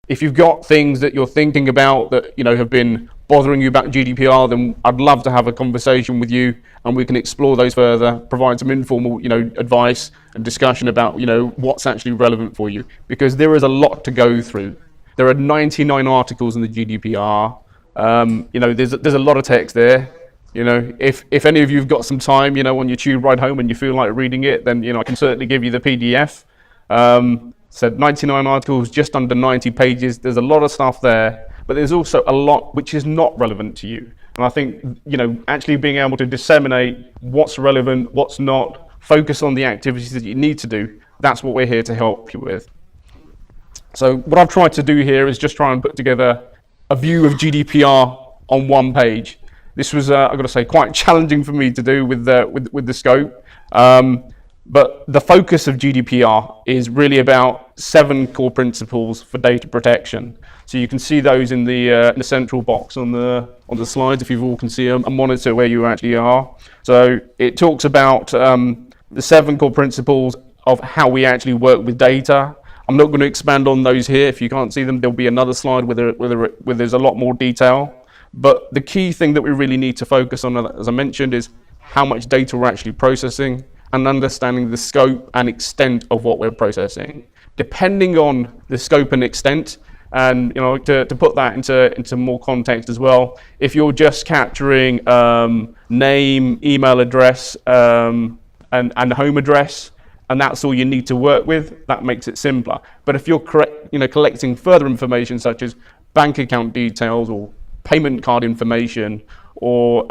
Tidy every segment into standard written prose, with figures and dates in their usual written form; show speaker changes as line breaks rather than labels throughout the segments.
If you've got things that you're thinking about that have been bothering you about GDPR, then I'd love to have a conversation with you, and we can explore those further, provide some informal advice and discussion about what's actually relevant for you, because there is a lot to go through. There are 99 articles in the GDPR. There's a lot of text there. If any of you've got some time on your tube ride home and you feel like reading it, then I can certainly give you the PDF. So 99 articles, just under 90 pages. There's a lot of stuff there, but there's also a lot which is not relevant to you. And I think, actually being able to disseminate what's relevant, what's not, focus on the activities that you need to do, that's what we're here to help you with. So what I've tried to do here is just try and put together a view of GDPR on one page. This was, I've got to say, quite challenging for me to do with the scope. But the focus of GDPR is really about 7 core principles for data protection. So you can see those in the central box on the slides, if you all can see them, and monitor where you actually are. So it talks about the 7 core principles of how we actually work with data. I'm not going to expand on those here. If you can't see them, there'll be another slide where there's a lot more detail. But the key thing that we really need to focus on, as I mentioned, is how much data we're actually processing, and understanding the scope and extent of what we're processing. Depending on the scope and extent, and to put that into more context as well, if you're just capturing name, email address, and home address, and that's all you need to work with, that makes it simpler. But if you're collecting further information such as bank account details or payment card information, or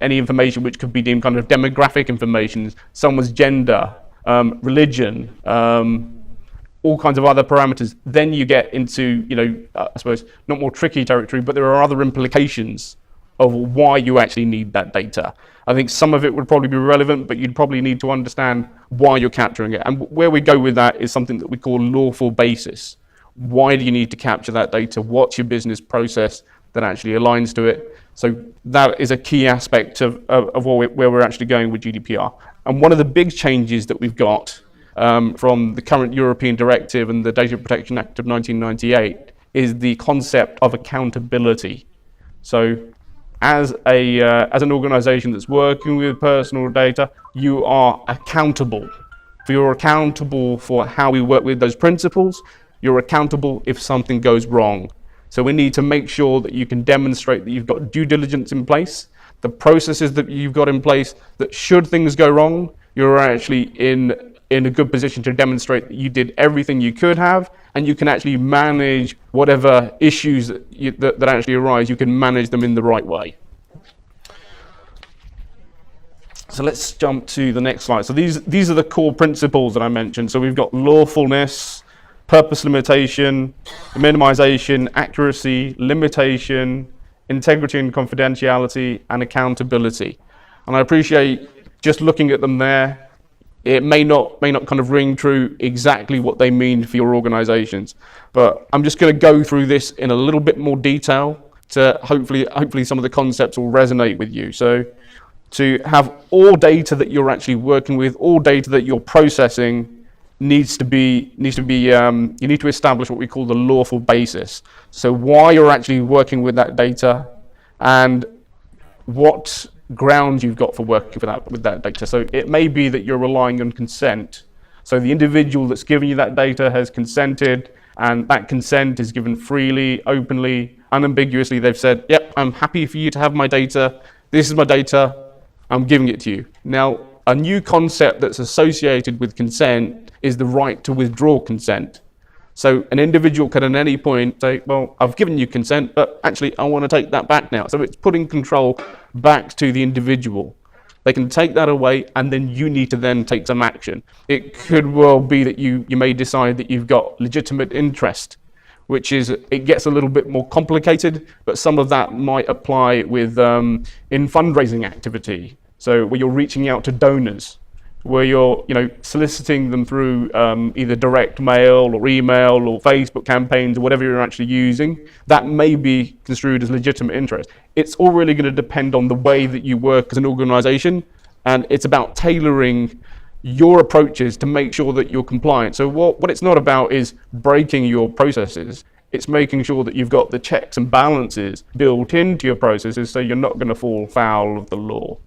any information which could be deemed kind of demographic information, someone's gender, religion, all kinds of other parameters, then you get into, I suppose, not more tricky territory, but there are other implications of why you actually need that data. I think some of it would probably be relevant, but you'd probably need to understand why you're capturing it. And where we go with that is something that we call lawful basis. Why do you need to capture that data? What's your business process that actually aligns to it? So that is a key aspect of where we're actually going with GDPR. And one of the big changes that we've got from the current European Directive and the Data Protection Act of 1998 is the concept of accountability. So as an organization that's working with personal data, you are accountable. You're accountable for how we work with those principles. You're accountable if something goes wrong. So we need to make sure that you can demonstrate that you've got due diligence in place, the processes that you've got in place, that should things go wrong, you're actually in a good position to demonstrate that you did everything you could have, and you can actually manage whatever issues that actually arise, you can manage them in the right way. So let's jump to the next slide. So these are the core principles that I mentioned. So we've got lawfulness, purpose limitation, minimization, accuracy, limitation, integrity and confidentiality, and accountability. And I appreciate just looking at them there, it may not kind of ring true exactly what they mean for your organizations. But I'm just going to go through this in a little bit more detail to hopefully some of the concepts will resonate with you. So to have all data that you're actually working with, all data that you're processing, you need to establish what we call the lawful basis. So why you're actually working with that data, and what grounds you've got for working with that data. So it may be that you're relying on consent. So the individual that's giving you that data has consented, and that consent is given freely, openly, unambiguously. They've said, yep, I'm happy for you to have my data. This is my data. I'm giving it to you. Now, a new concept that's associated with consent is the right to withdraw consent. So an individual can at any point say, well, I've given you consent, but actually I want to take that back now. So it's putting control back to the individual. They can take that away, and then you need to then take some action. It could well be that you may decide that you've got legitimate interest, which is, it gets a little bit more complicated, but some of that might apply with in fundraising activity. So where you're reaching out to donors, where you're soliciting them through either direct mail or email or Facebook campaigns or whatever you're actually using, that may be construed as legitimate interest. It's all really going to depend on the way that you work as an organization, and it's about tailoring your approaches to make sure that you're compliant. So what it's not about is breaking your processes. It's making sure that you've got the checks and balances built into your processes so you're not going to fall foul of the law.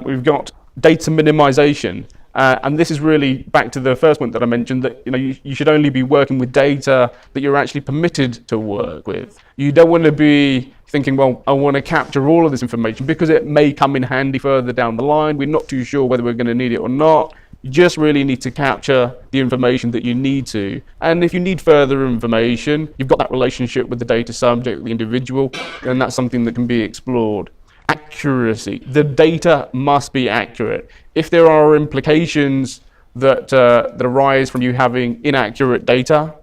We've got data minimization. And this is really back to the first point that I mentioned, that you should only be working with data that you're actually permitted to work with. You don't want to be thinking, well, I want to capture all of this information because it may come in handy further down the line. We're not too sure whether we're going to need it or not. You just really need to capture the information that you need to. And if you need further information, you've got that relationship with the data subject, the individual, and that's something that can be explored. Accuracy. The data must be accurate. If there are implications that arise from you having inaccurate data,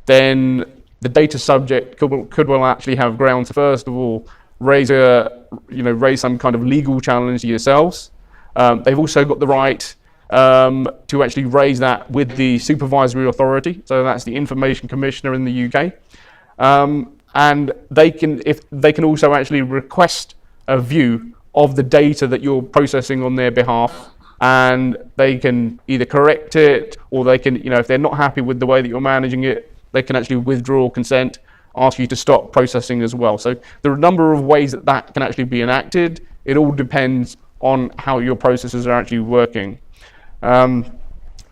then the data subject could well actually have grounds to, first of all, raise some kind of legal challenge to yourselves. They've also got the right to actually raise that with the supervisory authority. So that's the Information Commissioner in the UK, and they can also actually request a view of the data that you're processing on their behalf, and they can either correct it, or they can, if they're not happy with the way that you're managing it, they can actually withdraw consent, ask you to stop processing as well. So there are a number of ways that can actually be enacted. It all depends on how your processes are actually working.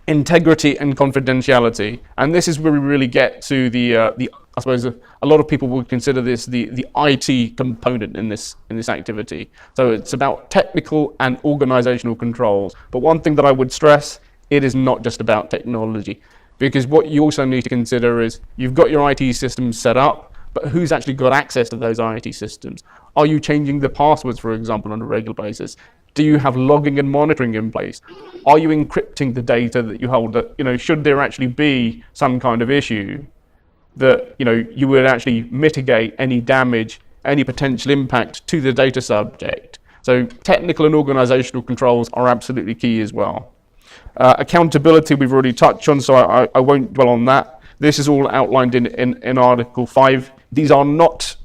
Integrity and confidentiality, and this is where we really get to the I suppose a lot of people would consider this the IT component in this activity. So it's about technical and organizational controls. But one thing that I would stress, it is not just about technology, because what you also need to consider is you've got your IT systems set up, but who's actually got access to those IT systems? Are you changing the passwords, for example, on a regular basis? Do you have logging and monitoring in place? Are you encrypting the data that you hold? That, should there actually be some kind of issue, that you would actually mitigate any damage, any potential impact to the data subject. So technical and organizational controls are absolutely key as well. Accountability we've already touched on, so I won't dwell on that. This is all outlined in Article 5. These are not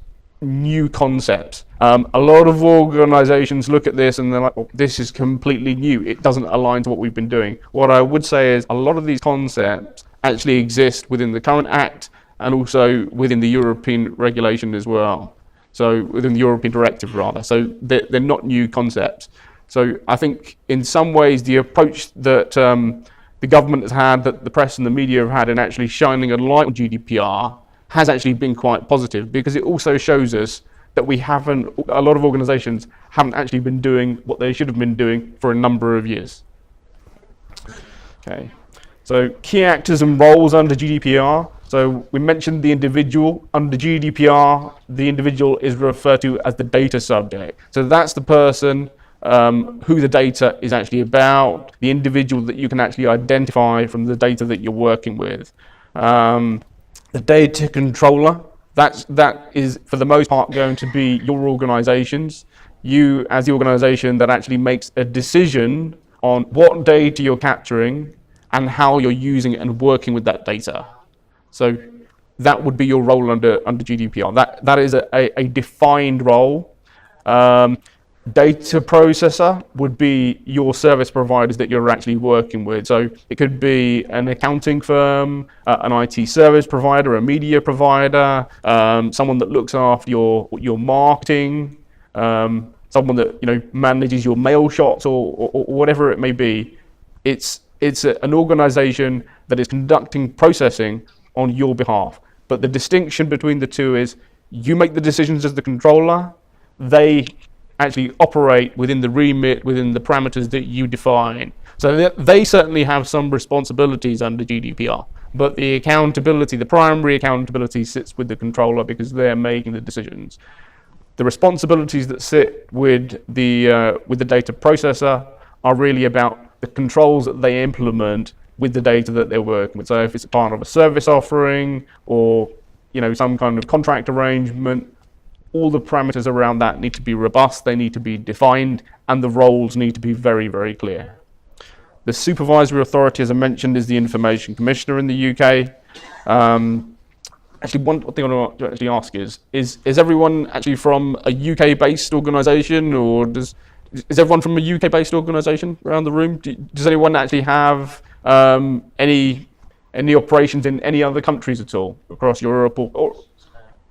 new concepts. A lot of organizations look at this and they're like, well, this is completely new. It doesn't align to what we've been doing. What I would say is a lot of these concepts actually exist within the current Act and also within the European regulation as well. So within the European directive rather. So they're not new concepts. So I think in some ways the approach that the government has had, that the press and the media have had in actually shining a light on GDPR has actually been quite positive, because it also shows us that a lot of organizations haven't actually been doing what they should have been doing for a number of years. Okay, so key actors and roles under GDPR. So we mentioned the individual. Under GDPR, the individual is referred to as the data subject. So that's the person who the data is actually about, the individual that you can actually identify from the data that you're working with. The data controller, that is for the most part going to be your organizations. You as the organization that actually makes a decision on what data you're capturing and how you're using it and working with that data. So that would be your role under GDPR. That is a defined role. Data processor would be your service providers that you're actually working with. So it could be an accounting firm, an IT service provider, a media provider, someone that looks after your marketing, someone that manages your mail shots or whatever it may be. It's an organization that is conducting processing on your behalf. But the distinction between the two is you make the decisions as the controller, they actually operate within the remit, within the parameters that you define. So they certainly have some responsibilities under GDPR, but the accountability, the primary accountability sits with the controller because they're making the decisions. The responsibilities that sit with the data processor are really about the controls that they implement with the data that they're working with. So if it's part of a service offering or some kind of contract arrangement, all the parameters around that need to be robust, they need to be defined, and the roles need to be very, very clear. The supervisory authority, as I mentioned, is the Information Commissioner in the UK. Actually, one thing I want to actually ask is everyone actually from a UK-based organisation, or is everyone from a UK-based organisation around the room? Does anyone actually have any Any operations in any other countries at all across Europe or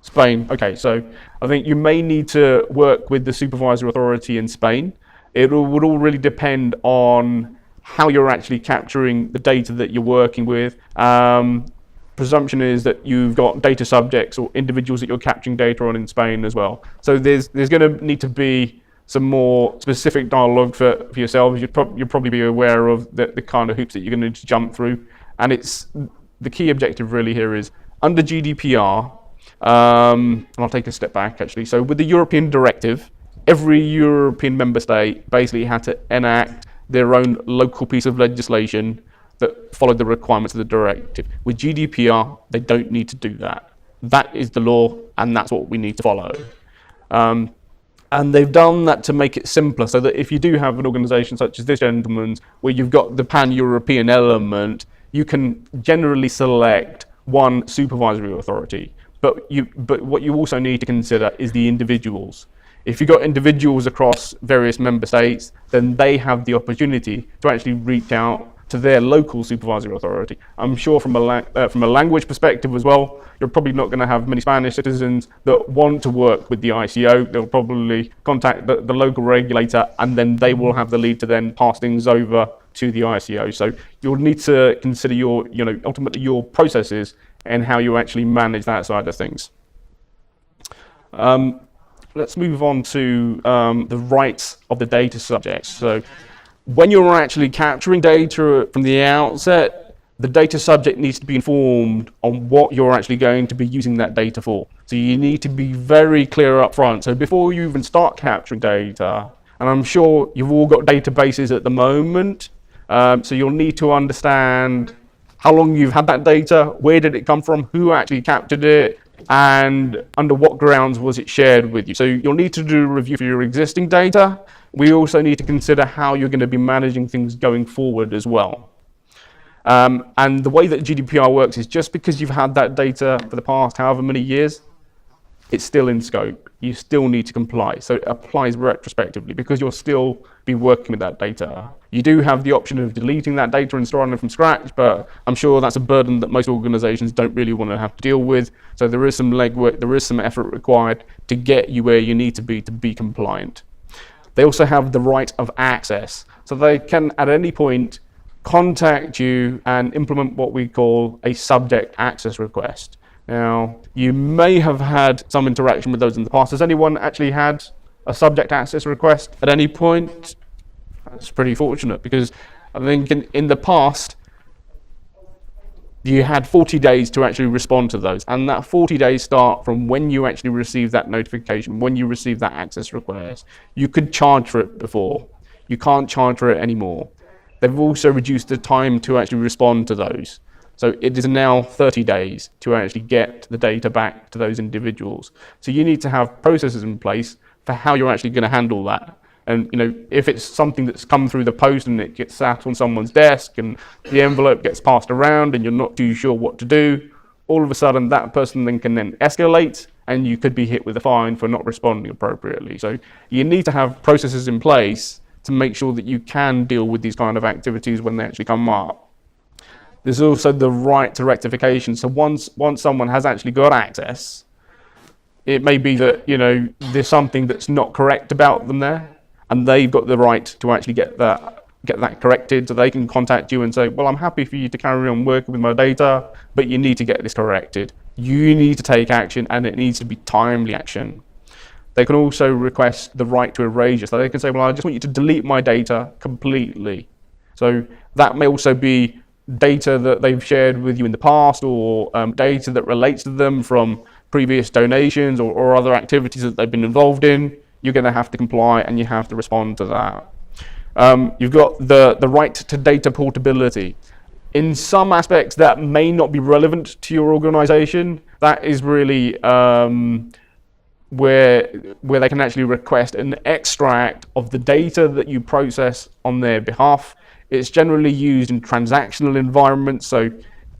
Spain? Okay, so I think you may need to work with the supervisory authority in Spain. It would all really depend on how you're actually capturing the data that you're working with. Presumption is that you've got data subjects or individuals that you're capturing data on in Spain as well. So there's going to need to be some more specific dialogue for yourselves. You'll probably be aware of the kind of hoops that you're going to need to jump through. And it's the key objective really here is under GDPR, and I'll take a step back actually. So with the European directive, every European member state basically had to enact their own local piece of legislation that followed the requirements of the directive. With GDPR, they don't need to do that. That is the law, and that's what we need to follow. And they've done that to make it simpler, so that if you do have an organisation such as this gentleman's, where you've got the pan-European element, you can generally select one supervisory authority. But what you also need to consider is the individuals. If you've got individuals across various member states, then they have the opportunity to actually reach out to their local supervisory authority. I'm sure from a language perspective as well, you're probably not going to have many Spanish citizens that want to work with the ICO. They'll probably contact the local regulator, and then they will have the lead to then pass things over to the ICO. So you'll need to consider ultimately your processes and how you actually manage that side of things. Let's move on to the rights of the data subjects. So when you're actually capturing data from the outset, the data subject needs to be informed on what you're actually going to be using that data for. So you need to be very clear up front. So before you even start capturing data, and I'm sure you've all got databases at the moment, so you'll need to understand how long you've had that data, where did it come from, who actually captured it, and under what grounds was it shared with you. So you'll need to do a review for your existing data. We also need to consider how you're going to be managing things going forward as well. And the way that GDPR works is just because you've had that data for the past however many years, it's still in scope. You still need to comply. So it applies retrospectively because you'll still be working with that data. You do have the option of deleting that data and starting it from scratch, but I'm sure that's a burden that most organizations don't really want to have to deal with. So there is some legwork, there is some effort required to get you where you need to be compliant. They also have the right of access. So they can, at any point, contact you and implement what we call a subject access request. Now, you may have had some interaction with those in the past. Has anyone actually had a subject access request at any point? That's pretty fortunate, because I think in the past, you had 40 days to actually respond to those. And that 40 days start from when you actually receive that notification, when you receive that access request. You could charge for it before. You can't charge for it anymore. They've also reduced the time to actually respond to those. So it is now 30 days to actually get the data back to those individuals. So you need to have processes in place for how you're actually going to handle that. And if it's something that's come through the post and it gets sat on someone's desk and the envelope gets passed around and you're not too sure what to do, all of a sudden that person then can escalate, and you could be hit with a fine for not responding appropriately. So you need to have processes in place to make sure that you can deal with these kind of activities when they actually come up. There's also the right to rectification. So once someone has actually got access, it may be that there's something that's not correct about them there, and they've got the right to actually get that corrected. So they can contact you and say, well, I'm happy for you to carry on working with my data, but you need to get this corrected. You need to take action, and it needs to be timely action. They can also request the right to erasure. So they can say, well, I just want you to delete my data completely. So that may also be data that they've shared with you in the past, or data that relates to them from previous donations or other activities that they've been involved in. You're going to have to comply, and you have to respond to that. You've got the right to data portability. In some aspects that may not be relevant to your organization, that is really where they can actually request an extract of the data that you process on their behalf. It's generally used in transactional environments, so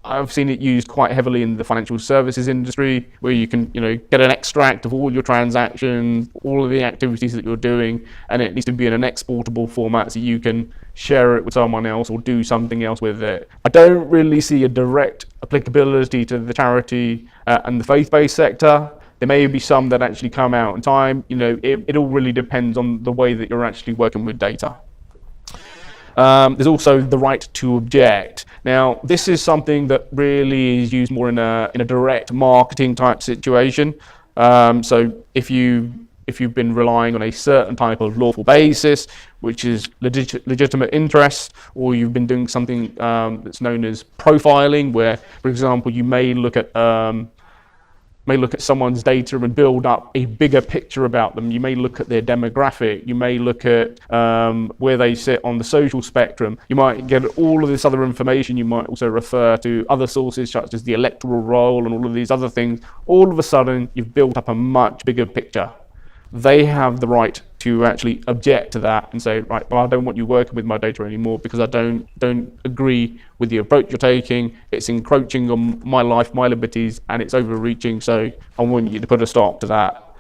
I've seen it used quite heavily in the financial services industry, where you can get an extract of all your transactions, all of the activities that you're doing, and it needs to be in an exportable format so you can share it with someone else or do something else with it. I don't really see a direct applicability to the charity and the faith-based sector. There may be some that actually come out in time. It all really depends on the way that you're actually working with data. There's also the right to object. Now, this is something that really is used more in a direct marketing type situation. So if you've been relying on a certain type of lawful basis, which is legitimate interest, or you've been doing something that's known as profiling, where, for example, you may look at someone's data and build up a bigger picture about them. You may look at their demographic. You may look at where they sit on the social spectrum. You might get all of this other information. You might also refer to other sources such as the electoral roll and all of these other things. All of a sudden, you've built up a much bigger picture. They have the right to actually object to that and say, right, well, I don't want you working with my data anymore because I don't agree with the approach you're taking. It's encroaching on my life, my liberties, and it's overreaching, so I want you to put a stop to that.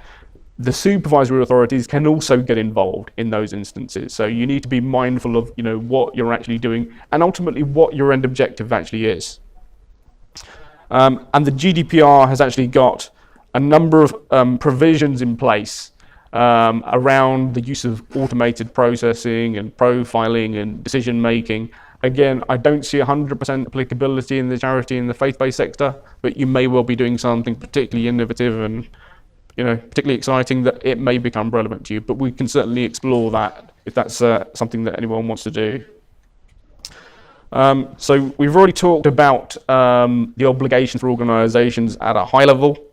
The supervisory authorities can also get involved in those instances, so you need to be mindful of what you're actually doing and ultimately what your end objective actually is. And the GDPR has actually got a number of provisions in place around the use of automated processing and profiling and decision making. Again, I don't see 100% applicability in the charity and the faith-based sector, but you may well be doing something particularly innovative and particularly exciting that it may become relevant to you. But we can certainly explore that if that's something that anyone wants to do. So we've already talked about the obligations for organisations at a high level.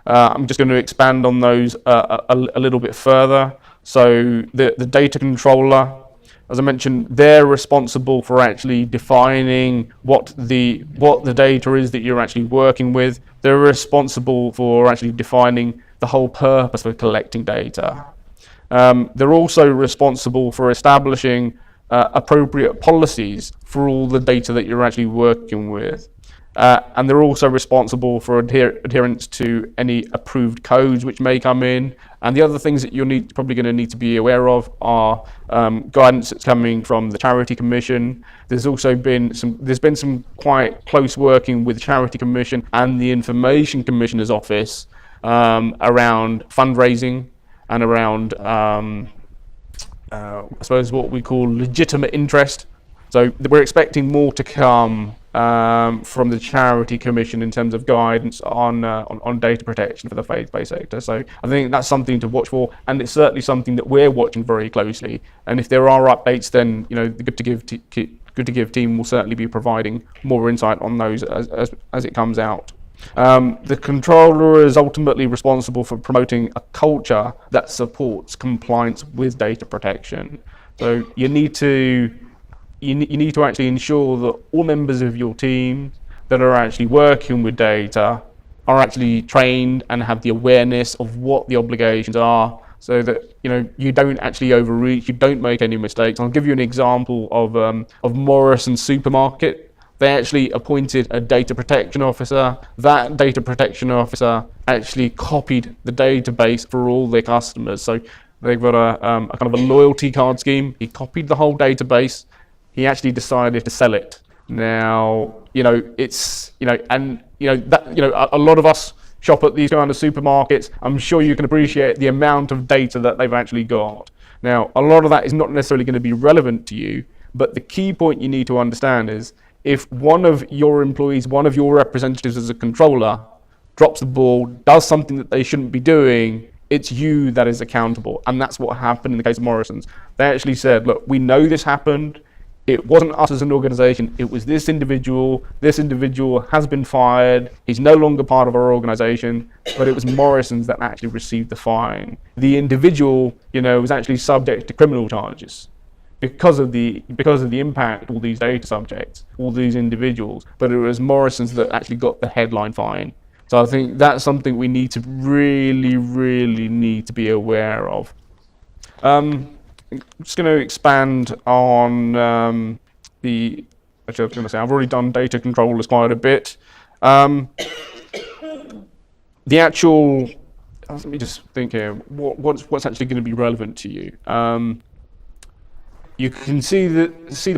I'm just going to expand on those a little bit further. So the data controller, as I mentioned, they're responsible for actually defining what the data is that you're actually working with. They're responsible for actually defining the whole purpose for collecting data. They're also responsible for establishing appropriate policies for all the data that you're actually working with. And they're also responsible for adherence to any approved codes which may come in. And the other things that you're probably going to need to be aware of are guidance that's coming from the Charity Commission. There's been some quite close working with the Charity Commission and the Information Commissioner's Office around fundraising and around, I suppose, what we call legitimate interest. So we're expecting more to come from the Charity Commission in terms of guidance on data protection for the faith-based sector. So I think that's something to watch for, and it's certainly something that we're watching very closely. And if there are updates, then the GoodtoGive team will certainly be providing more insight on those as it comes out. The controller is ultimately responsible for promoting a culture that supports compliance with data protection. So you need to actually ensure that all members of your team that are actually working with data are actually trained and have the awareness of what the obligations are, so that you don't actually overreach, you don't make any mistakes. I'll give you an example of Morrison's supermarket. They actually appointed a data protection officer. That data protection officer actually copied the database for all their customers. So they've got a kind of a loyalty card scheme. He copied the whole database. He actually decided to sell it. Now, a lot of us shop at these kind of supermarkets. I'm sure you can appreciate the amount of data that they've actually got. Now, a lot of that is not necessarily going to be relevant to you, but the key point you need to understand is if one of your employees, one of your representatives as a controller drops the ball, does something that they shouldn't be doing, it's you that is accountable. And that's what happened in the case of Morrison's. They actually said, look, we know this happened. It wasn't us as an organization, it was this individual. This individual has been fired. He's no longer part of our organization, but it was Morrison's that actually received the fine. The individual, was actually subject to criminal charges because of the impact of all these data subjects, all these individuals, but it was Morrison's that actually got the headline fine. So I think that's something we need to really need to be aware of. I'm just going to expand on actually I was going to say, I've already done data controllers quite a bit. The actual, let me just think here, what's actually going to be relevant to you? You can see the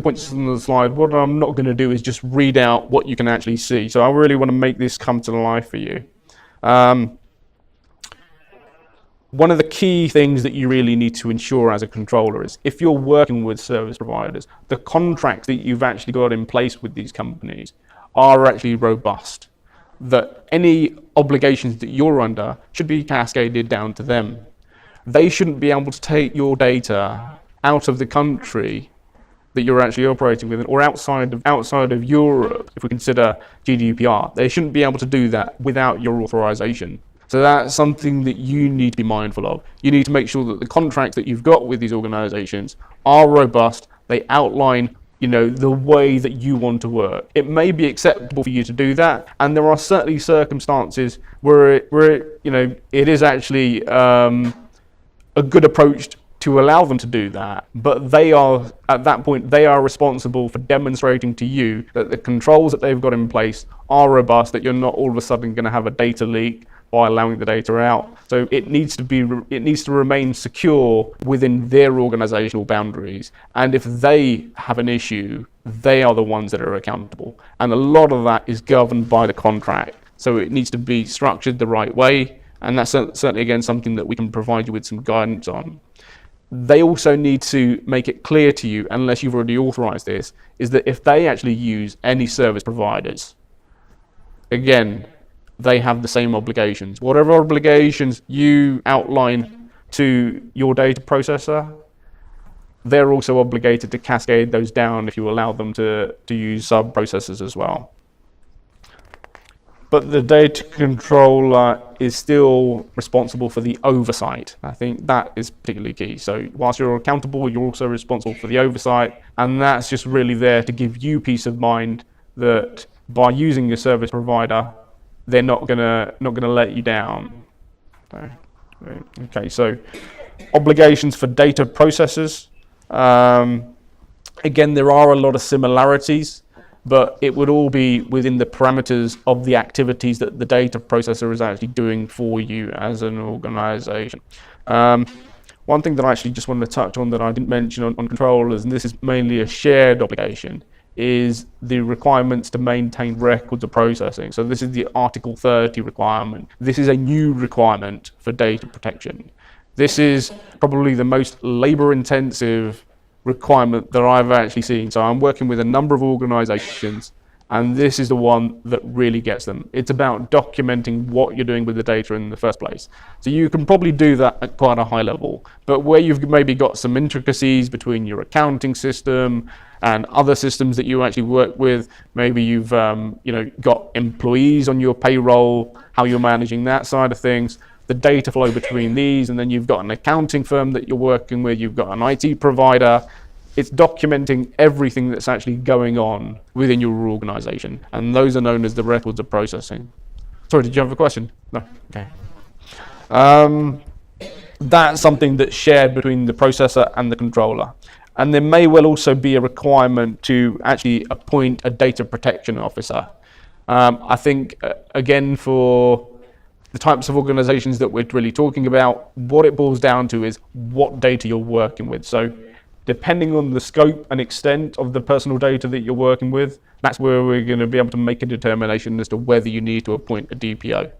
points on the slide. What I'm not going to do is just read out what you can actually see. So I really want to make this come to life for you. One of the key things that you really need to ensure as a controller is if you're working with service providers, the contracts that you've actually got in place with these companies are actually robust. That any obligations that you're under should be cascaded down to them. They shouldn't be able to take your data out of the country that you're actually operating with, or outside of Europe, if we consider GDPR. They shouldn't be able to do that without your authorization. So that's something that you need to be mindful of. You need to make sure that the contracts that you've got with these organizations are robust. They outline, the way that you want to work. It may be acceptable for you to do that, and there are certainly circumstances where it is actually a good approach to allow them to do that, but they are, at that point, they are responsible for demonstrating to you that the controls that they've got in place are robust, that you're not all of a sudden going to have a data leak by allowing the data out. So it needs to remain secure within their organizational boundaries. And if they have an issue, they are the ones that are accountable. And a lot of that is governed by the contract. So it needs to be structured the right way. And that's certainly, again, something that we can provide you with some guidance on. They also need to make it clear to you, unless you've already authorized this, is that if they actually use any service providers, again, they have the same obligations. Whatever obligations you outline to your data processor, they're also obligated to cascade those down if you allow them to use sub-processors as well. But the data controller is still responsible for the oversight. I think that is particularly key. So whilst you're accountable, you're also responsible for the oversight, and that's just really there to give you peace of mind that by using your service provider, they're not gonna let you down. Okay, so obligations for data processors. Again, there are a lot of similarities, but it would all be within the parameters of the activities that the data processor is actually doing for you as an organization. One thing that I actually just wanted to touch on that I didn't mention on controllers, and this is mainly a shared obligation, is the requirements to maintain records of processing. So this is the Article 30 requirement. This is a new requirement for data protection. This is probably the most labor-intensive requirement that I've actually seen. So I'm working with a number of organizations, and this is the one that really gets them. It's about documenting what you're doing with the data in the first place. So you can probably do that at quite a high level, but where you've maybe got some intricacies between your accounting system and other systems that you actually work with, maybe you've got employees on your payroll, how you're managing that side of things, the data flow between these, and then you've got an accounting firm that you're working with, you've got an IT provider. It's documenting everything that's actually going on within your organization, and those are known as the records of processing. Sorry, did you have a question? No? Okay. That's something that's shared between the processor and the controller. And there may well also be a requirement to actually appoint a data protection officer. I think, again, for the types of organizations that we're really talking about, what it boils down to is what data you're working with. So depending on the scope and extent of the personal data that you're working with, that's where we're going to be able to make a determination as to whether you need to appoint a DPO.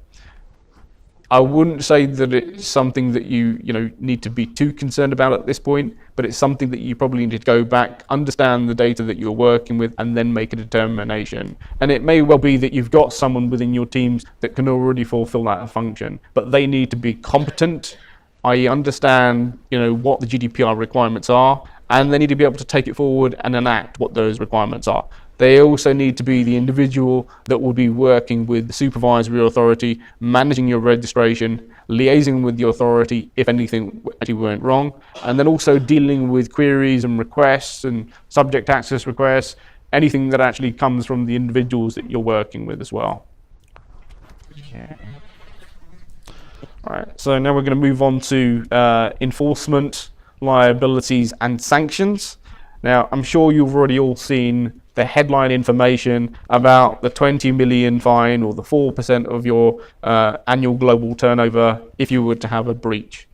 I wouldn't say that it's something that you need to be too concerned about at this point, but it's something that you probably need to go back, understand the data that you're working with, and then make a determination. And it may well be that you've got someone within your teams that can already fulfill that function, but they need to be competent, i.e. understand what the GDPR requirements are, and they need to be able to take it forward and enact what those requirements are. They also need to be the individual that will be working with the supervisory authority, managing your registration, liaising with the authority if anything actually went wrong, and then also dealing with queries and requests and subject access requests, anything that actually comes from the individuals that you're working with as well. Yeah. All right, so now we're going to move on to enforcement, liabilities, and sanctions. Now, I'm sure you've already all seen the headline information about the 20 million fine or the 4% of your annual global turnover if you were to have a breach.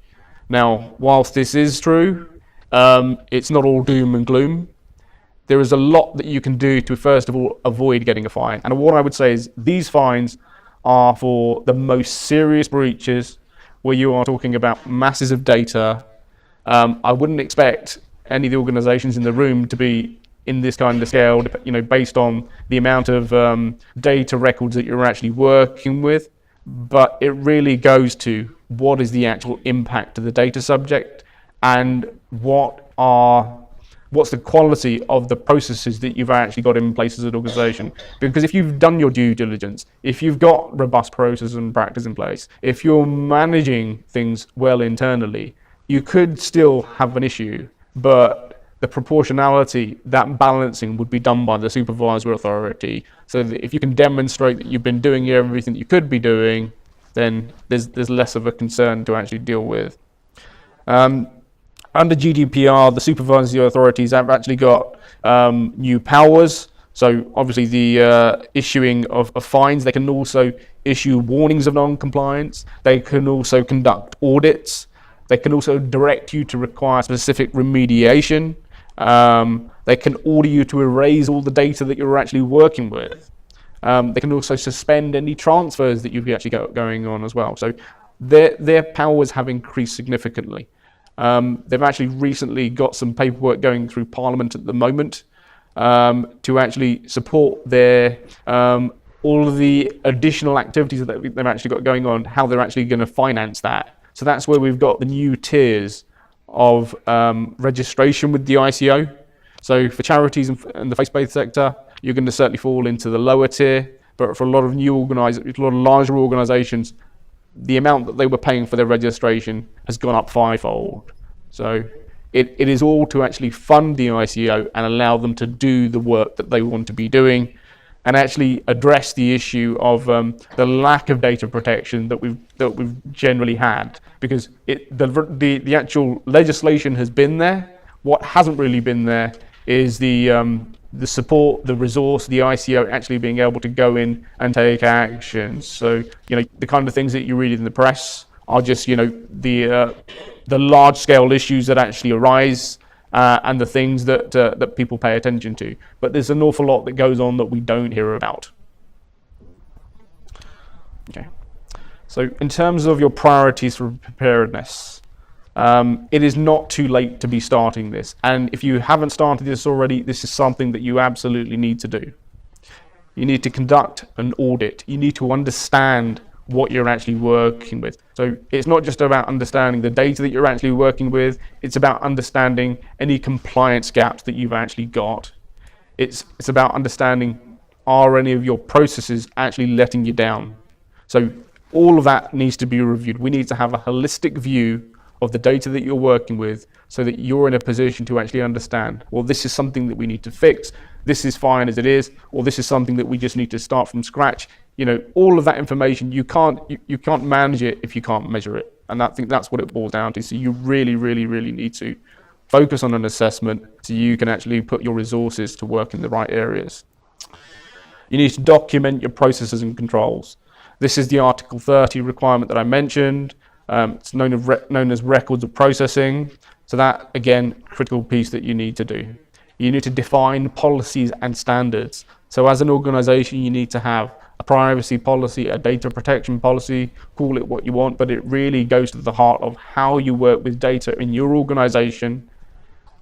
Now, whilst this is true, It's not all doom and gloom. There is a lot that you can do to, first of all, avoid getting a fine. And what I would say is these fines are for the most serious breaches where you are talking about masses of data. I wouldn't expect any of the organizations in the room to be in this kind of scale, based on the amount of data records that you're actually working with. But it really goes to what is the actual impact of the data subject, and what's the quality of the processes that you've actually got in place as an organization. Because if you've done your due diligence, if you've got robust processes and practice in place, if you're managing things well internally, you could still have an issue, but the proportionality, that balancing would be done by the supervisory authority. So that if you can demonstrate that you've been doing everything that you could be doing, then there's less of a concern to actually deal with. Under GDPR, the supervisory authorities have actually got new powers. So obviously the issuing of fines, they can also issue warnings of non-compliance. They can also conduct audits. They can also direct you to require specific remediation. They can order you to erase all the data that you're actually working with. They can also suspend any transfers that you've actually got going on as well. So their powers have increased significantly. They've actually recently got some paperwork going through Parliament at the moment to actually support their all of the additional activities that they've actually got going on, how they're actually going to finance that. So that's where we've got the new tiers of registration with the ICO. So for charities and the faith-based sector, you're going to certainly fall into the lower tier, but for a lot of larger organizations, the amount that they were paying for their registration has gone up fivefold. So it is all to actually fund the ICO and allow them to do the work that they want to be doing, and actually address the issue of the lack of data protection that we've generally had, because the actual legislation has been there. What hasn't really been there is the support, the resource, the ICO actually being able to go in and take action. So the kind of things that you read in the press are just the large scale issues that actually arise. And the things that people pay attention to. But there's an awful lot that goes on that we don't hear about. Okay. So in terms of your priorities for preparedness, it is not too late to be starting this. And if you haven't started this already, this is something that you absolutely need to do. You need to conduct an audit. You need to understand what you're actually working with. So it's not just about understanding the data that you're actually working with, it's about understanding any compliance gaps that you've actually got. It's about understanding, are any of your processes actually letting you down? So all of that needs to be reviewed. We need to have a holistic view of the data that you're working with so that you're in a position to actually understand, well, this is something that we need to fix, this is fine as it is, or this is something that we just need to start from scratch. All of that information, you can't manage it if you can't measure it. And I think that's what it boils down to. So you really, really, really need to focus on an assessment so you can actually put your resources to work in the right areas. You need to document your processes and controls. This is the Article 30 requirement that I mentioned. It's known as records of processing. So that, again, critical piece that you need to do. You need to define policies and standards. So as an organization, you need to have a privacy policy, a data protection policy, call it what you want, but it really goes to the heart of how you work with data in your organization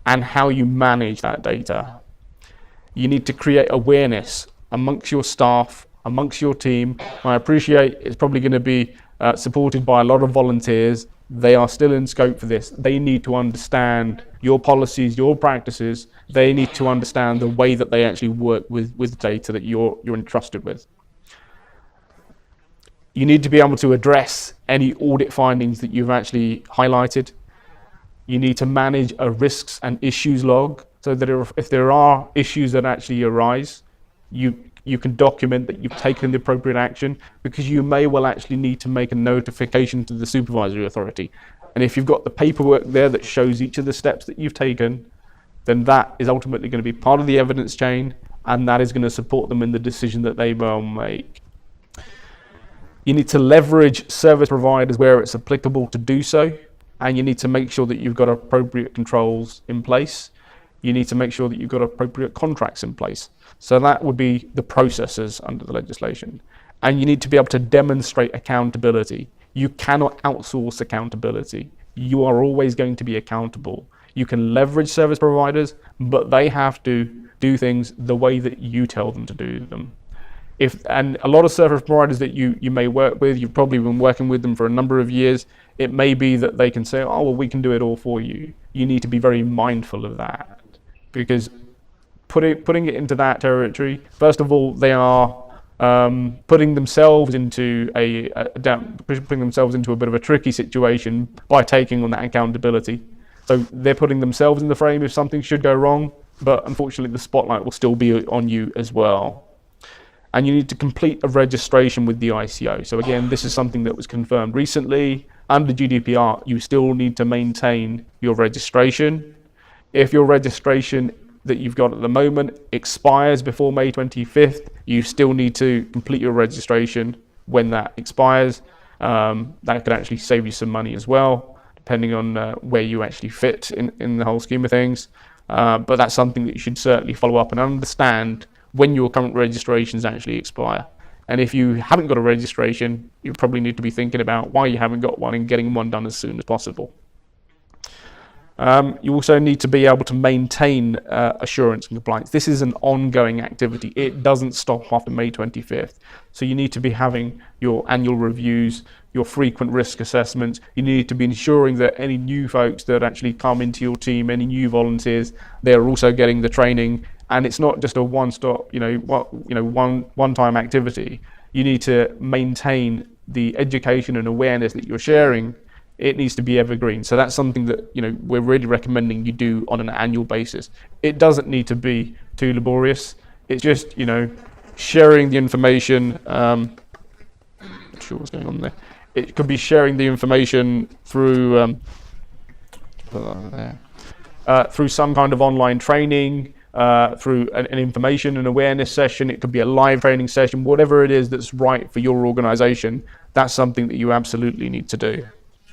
and how you manage that data. You need to create awareness amongst your staff, amongst your team. I appreciate it's probably going to be supported by a lot of volunteers. They are still in scope for this. They need to understand your policies, your practices. They need to understand the way that they actually work with data that you're entrusted with. You need to be able to address any audit findings that you've actually highlighted. You need to manage a risks and issues log so that if there are issues that actually arise, you can document that you've taken the appropriate action, because you may well actually need to make a notification to the supervisory authority. And if you've got the paperwork there that shows each of the steps that you've taken, then that is ultimately going to be part of the evidence chain, and that is going to support them in the decision that they will make. You need to leverage service providers where it's applicable to do so. and you need to make sure that you've got appropriate controls in place. You need to make sure that you've got appropriate contracts in place. So that would be the processes under the legislation. And you need to be able to demonstrate accountability. You cannot outsource accountability. You are always going to be accountable. You can leverage service providers, but they have to do things the way that you tell them to do them. And a lot of service providers that you may work with, you've probably been working with them for a number of years, it may be that they can say, oh, well, we can do it all for you. You need to be very mindful of that, because putting it into that territory, first of all, they are putting themselves into a bit of a tricky situation by taking on that accountability. So they're putting themselves in the frame if something should go wrong, but unfortunately the spotlight will still be on you as well. And you need to complete a registration with the ICO. So again, this is something that was confirmed recently. Under GDPR, you still need to maintain your registration. If your registration that you've got at the moment expires before May 25th, you still need to complete your registration when that expires. That could actually save you some money as well, depending on where you actually fit in the whole scheme of things. But that's something that you should certainly follow up and understand when your current registrations actually expire. And if you haven't got a registration, you probably need to be thinking about why you haven't got one and getting one done as soon as possible. You also need to be able to maintain assurance and compliance. This is an ongoing activity. It doesn't stop after May 25th. So you need to be having your annual reviews, your frequent risk assessments. You need to be ensuring that any new folks that actually come into your team, any new volunteers, they're also getting the training. And it's not just a one-stop, one-time activity. You need to maintain the education and awareness that you're sharing. It needs to be evergreen. So that's something that we're really recommending you do on an annual basis. It doesn't need to be too laborious. It's just sharing the information. Not sure what's going on there. It could be sharing the information through through some kind of online training. Through an information and awareness session. It could be a live training session, whatever it is that's right for your organization. That's something that you absolutely need to do.